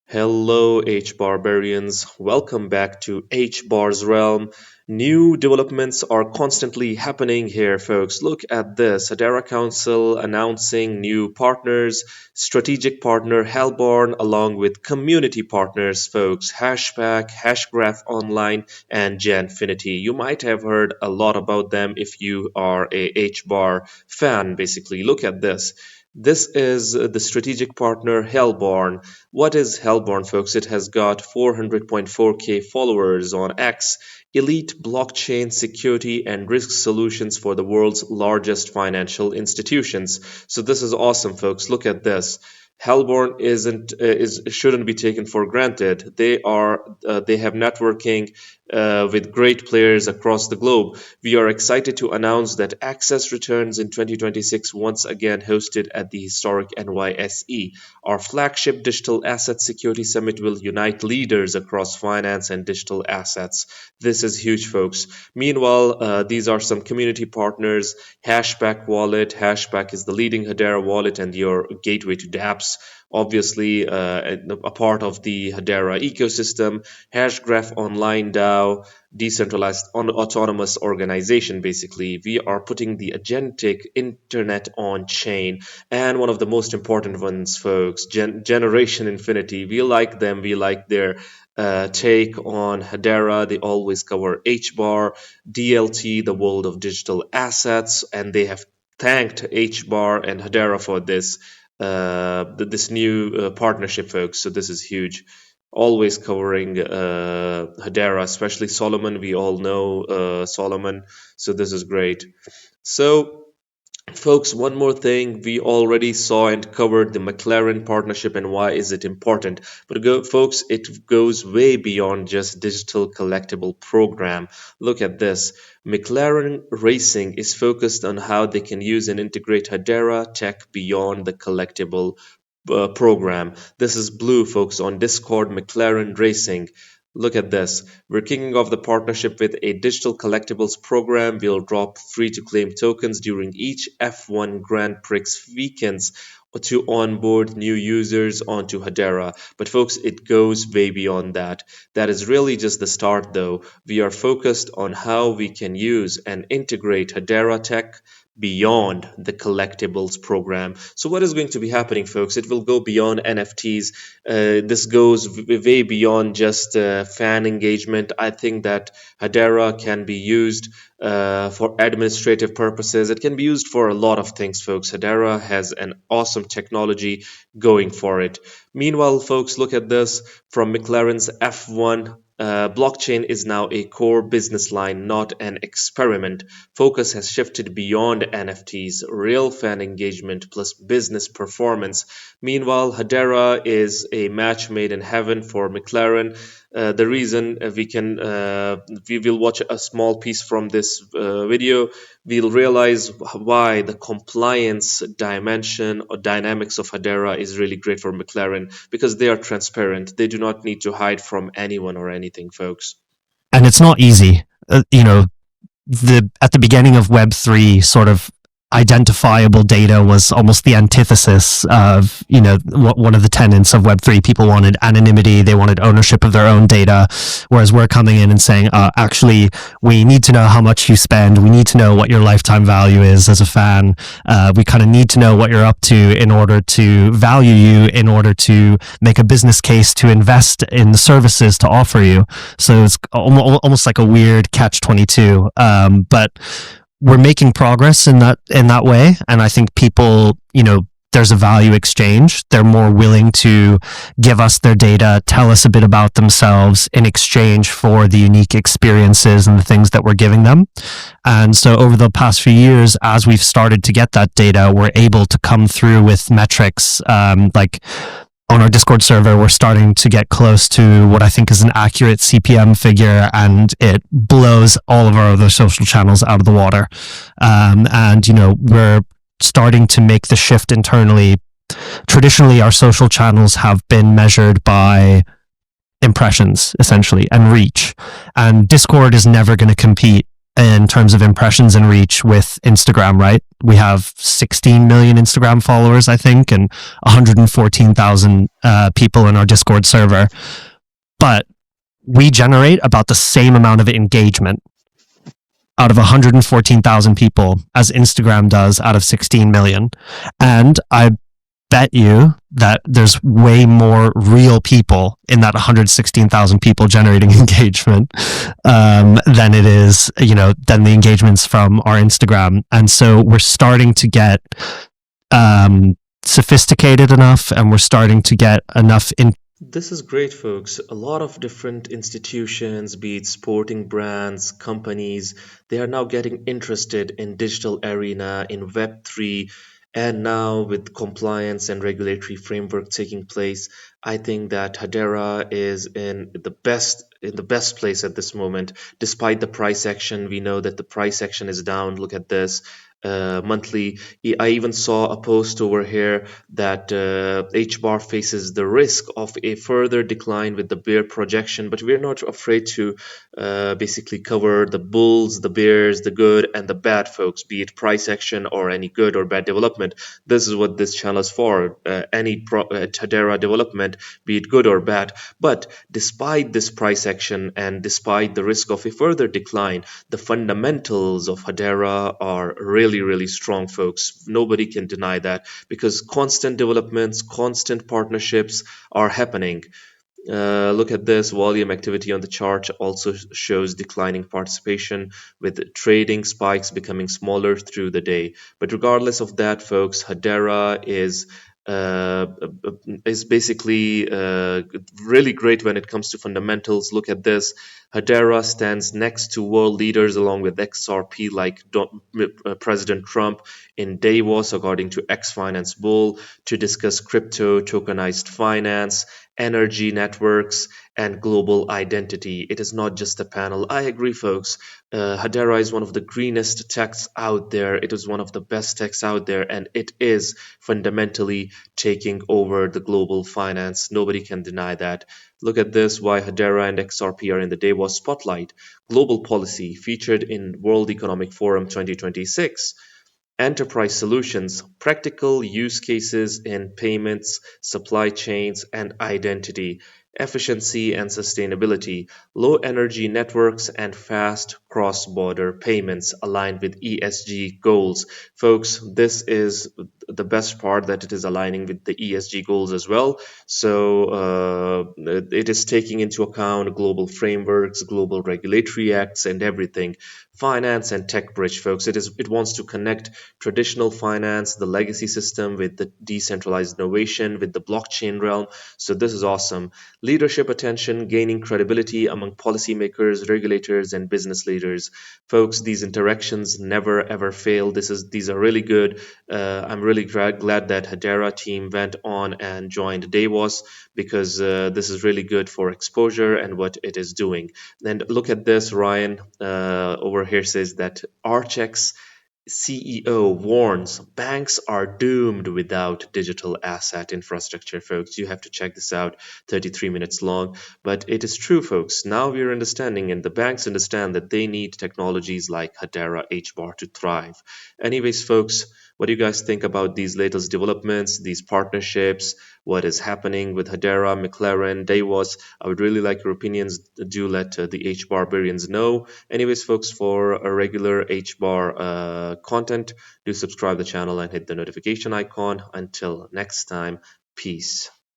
Hello, Barbarians. Welcome back to Hbar's realm. New developments are constantly happening here, folks. Look at this. Hedera Council announcing new partners, strategic partner Hellborn, along with community partners, folks. Hashpack, Hashgraph Online, and Janfinity. You might have heard a lot about them if you are a HBAR fan, basically. Look at this. This is the strategic partner Hellborn. What is Hellborn, folks? It has got 400.4k followers on X, elite blockchain security and risk solutions for the world's largest financial institutions. So this is awesome, folks. Look at this. Hellborn isn't is shouldn't be taken for granted. They have networking with great players across the globe. We are excited to announce that Access returns in 2026, once again hosted at the historic NYSE. Our flagship digital asset security summit will unite leaders across finance and digital assets. This is huge, folks. Meanwhile, these are some community partners. Hashback Wallet. Hashback is the leading Hedera wallet and your gateway to dApps. Obviously, a part of the Hedera ecosystem. Hashgraph Online DAO, decentralized autonomous organization. Basically, we are putting the agentic internet on chain. And one of the most important ones, folks, Generation Infinity. We like them. We like their take on Hedera. They always cover HBAR, DLT, the world of digital assets, and they have thanked HBAR and Hedera for this new partnership, folks. So this is huge. Always covering Hedera, especially Solomon. We all know Solomon, so this is great. So folks, one more thing. We already saw and covered the McLaren partnership and why is it important. But folks, it goes way beyond just digital collectible program. Look at this. McLaren Racing is focused on how they can use and integrate Hedera tech beyond the collectible program. This is Blue, folks, on Discord. McLaren Racing. Look at this. We're kicking off the partnership with a digital collectibles program. We'll drop free to claim tokens during each F1 Grand Prix weekends to onboard new users onto Hedera. But folks, it goes way beyond that. That is really just the start though. We are focused on how we can use and integrate Hedera tech beyond the collectibles program. So what is going to be happening, folks? It will go beyond NFTs. This goes way beyond just fan engagement. I think that Hedera can be used for administrative purposes. It can be used for a lot of things, folks. Hedera has an awesome technology going for it. Meanwhile, folks, look at this. From McLaren's F1, blockchain is now a core business line, not an experiment. Focus has shifted beyond NFTs, real fan engagement plus business performance. Meanwhile, Hedera is a match made in heaven for McLaren. The reason we will watch a small piece from this video, we'll realize why the compliance dimension or dynamics of Hedera is really great for McLaren, because they are transparent. They do not need to hide from anyone or anything, folks. And it's not easy. At the beginning of Web3, sort of identifiable data was almost the antithesis of, one of the tenets of Web3. People wanted anonymity. They wanted ownership of their own data. Whereas we're coming in and saying, actually, we need to know how much you spend. We need to know what your lifetime value is as a fan. We kind of need to know what you're up to in order to value you, in order to make a business case to invest in the services to offer you. So it's almost like a weird catch-22. But we're making progress in that way, and I think people, there's a value exchange. They're more willing to give us their data, tell us a bit about themselves in exchange for the unique experiences and the things that we're giving them. And so over the past few years, as we've started to get that data, we're able to come through with metrics like on our Discord server, we're starting to get close to what I think is an accurate CPM figure, and it blows all of our other social channels out of the water. We're starting to make the shift internally. Traditionally, our social channels have been measured by impressions, essentially, and reach. And Discord is never going to compete in terms of impressions and reach with Instagram, right? We have 16 million Instagram followers, I think, and 114,000 people in our Discord server. But we generate about the same amount of engagement out of 114,000 people as Instagram does out of 16 million. And I bet you that there's way more real people in that 116,000 people generating engagement than it is, than the engagements from our Instagram. And so we're starting to get sophisticated enough, and we're starting to get enough in. This is great, folks. A lot of different institutions, be it sporting brands, companies, they are now getting interested in digital arena, in Web3, and now with compliance and regulatory framework taking place, I think that Hedera is in the best place at this moment. Despite the price action, we know that the price action is down. Look at this. Monthly. I even saw a post over here that HBAR faces the risk of a further decline with the bear projection, but we're not afraid to basically cover the bulls, the bears, the good and the bad, folks, be it price action or any good or bad development. This is what this channel is for. Any Hedera development, be it good or bad. But despite this price action and despite the risk of a further decline, the fundamentals of Hedera are really, really strong, folks. Nobody can deny that because constant developments, constant partnerships are happening. Look at this volume activity on the chart also shows declining participation with trading spikes becoming smaller through the day. But regardless of that, folks, Hedera uh, is basically really great when it comes to fundamentals. Look at this. Hedera stands next to world leaders along with XRP like President Trump in Davos, according to X Finance Bull, to discuss crypto, tokenized finance, energy networks, and global identity. It is not just a panel. I agree, folks. Hedera is one of the greenest techs out there. It is one of the best techs out there, and it is fundamentally taking over the global finance. Nobody can deny that. Look at this, why Hedera and XRP are in the Davos spotlight. Global policy featured in World Economic Forum 2026. Enterprise solutions, practical use cases in payments, supply chains, and identity, efficiency and sustainability, low energy networks, and fast cross border payments aligned with ESG goals. Folks, this is the best part, that it is aligning with the ESG goals as well. So it is taking into account global frameworks, global regulatory acts, and everything. Finance and tech bridge, folks. It wants to connect traditional finance, the legacy system, with the decentralized innovation, with the blockchain realm. So this is awesome. Leadership attention, gaining credibility among policymakers, regulators, and business leaders. Folks, these interactions never ever fail. These are really good. I'm really glad that Hedera team went on and joined Davos, because this is really good for exposure and what it is doing. And look at this, Ryan over here says that Archex CEO warns banks are doomed without digital asset infrastructure, folks. You have to check this out, 33 minutes long. But it is true, folks. Now we are understanding, and the banks understand that they need technologies like Hedera HBAR to thrive. Anyways, folks, what do you guys think about these latest developments, these partnerships, what is happening with Hedera, McLaren, Davos? I would really like your opinions. Do let the H Barbarians know. Anyways, folks, for a regular HBAR content, do subscribe the channel and hit the notification icon. Until next time, peace.